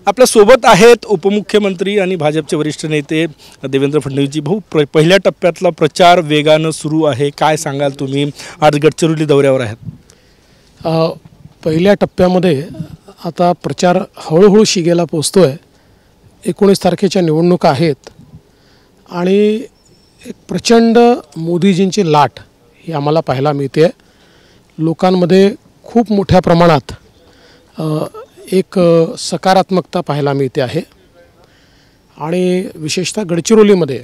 आपल्या सोबत आहेत उपमुख्यमंत्री आणि भाजपचे वरिष्ठ नेते देवेंद्र फडणवीसजी। भाऊ, पहिल्या टप्प्यातला प्रचार वेगानं सुरू आहे, काय सांगाल तुम्ही? आज गडचिरोली दौऱ्यावर आहेत। पहिल्या टप्प्यामध्ये आता प्रचार हळूहळू शिगेला पोहोचतोय। 19 तारखेच्या निवडणुका आहेत आणि एक प्रचंड मोदीजींची लाट ही आम्हाला पाहायला मिळते। लोकांमध्ये खूप मोठ्या प्रमाणात एक सकारात्मकता पाहायला मिळते आहे आणि विशेषतः गडचिरोलीमध्ये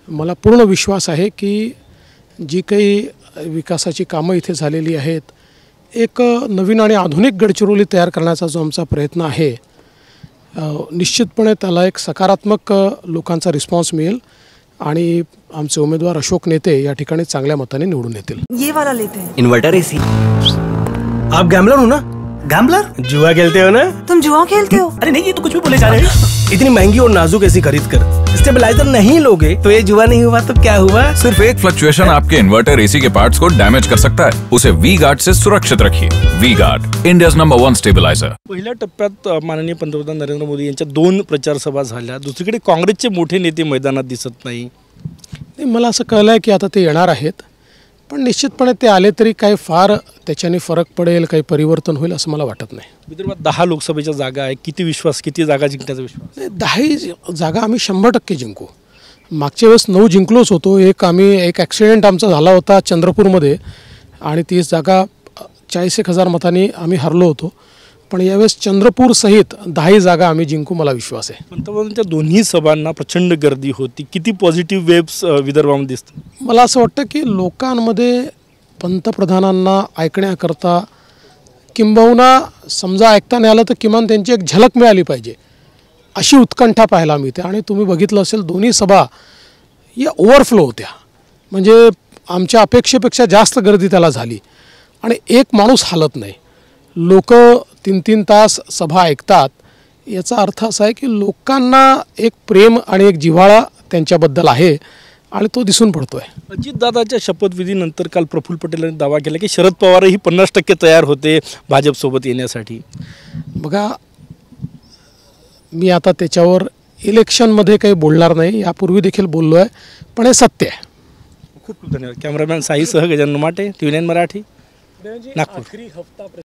मला पूर्ण विश्वास आहे की जी काही विकासाची कामं इथे झालेली आहेत, एक नवीन आणि आधुनिक गडचिरोली तयार करण्याचा जो आमचा प्रयत्न आहे, निश्चितपणे त्याला एक सकारात्मक लोकांचा रिस्पॉन्स मिळेल आणि आमचे उमेदवार अशोक नेते या ठिकाणी चांगल्या मताने निवडून येतील। ये वाला लेते हैं। Inverter AC. आप गैम्बलर हो ना? गैम्बलर? जुआ खेलते हो ना? तुम जुआ खेलते हो? अरे नहीं, ये तो कुछ भी बोले जा रहे हैं। इतनी महंगी और नाजुक एसी खरीद कर स्टेबलाइजर नहीं लोगे तो ये जुआ नहीं हुआ तो क्या हुआ? सिर्फ एक फ्लक्चुएशन आपके इन्वर्टर एसी के पार्ट्स को डैमेज कर सकता है। उसे वी गार्ड से सुरक्षित रखिए। V Guard, India's number 1 stabiliser. पहिल्या टप्प्यात माननीय पंतप्रधान नरेंद्र मोदी यांच्या 2 प्रचार सभा झाल्या। दुसरीकडे काँग्रेसचे मोठे नेते मैदानात दिसत नाही। मला असं कळलं आहे की आता ते येणार आहेत, पण निश्चितपणे ते आले तरी काही फार त्याच्याने फरक पडेल, काही परिवर्तन होईल असं मला वाटत नाही। विदर्भात 10 लोकसभेच्या जागा आहे, किती जागा जिंकण्याचा विश्वास? 10 जागा आम्ही 100% जिंकू। मागच्या वेळेस 9 जिंकलोच होतो। एक ॲक्सिडेंट आमचा झाला होता चंद्रपूरमध्ये आणि 30 जागा 40,000 मतांनी आम्ही हरलो होतो, पण यावेळेस चंद्रपूर सहित 10 जागा आम्ही जिंकू, मला विश्वास आहे। पंतप्रधानांच्या दोन्ही सभांना प्रचंड गर्दी होती, किती पॉझिटिव्ह वेव्स विदर्भामध्ये दिसतात? मला असं वाटतं की लोकांमध्ये पंतप्रधानांना ऐकण्याकरता किंबहुना समजा ऐकता नाही आलं तर किमान त्यांची एक झलक मिळाली पाहिजे अशी उत्कंठा पाहायला मिळते। आणि तुम्ही बघितलं असेल दोन्ही सभा या ओव्हरफ्लो होत्या, म्हणजे आमच्या अपेक्षेपेक्षा जास्त गर्दी त्याला झाली आणि एक माणूस हालत नाही। लोक 3-3 तास सभा ऐकतात, याचा अर्थ असा आहे की लोकांना एक प्रेम आणि एक जिव्हाळा त्यांच्याबद्दल आहे आणि तो दिसून पडतोय। अजितदादाच्या शपथविधीनंतर काल प्रफुल्ल पटेल यांनी दावा केला की शरद पवारही 50% तयार होते भाजपसोबत येण्यासाठी। बघा, मी आता त्याच्यावर इलेक्शनमध्ये काही बोलणार नाही, यापूर्वी देखील बोललो आहे, पण हे सत्य आहे। खूप खूप धन्यवाद। कॅमेरामॅन साईसह गजानन माटे, TV9 मराठी, नागपूर।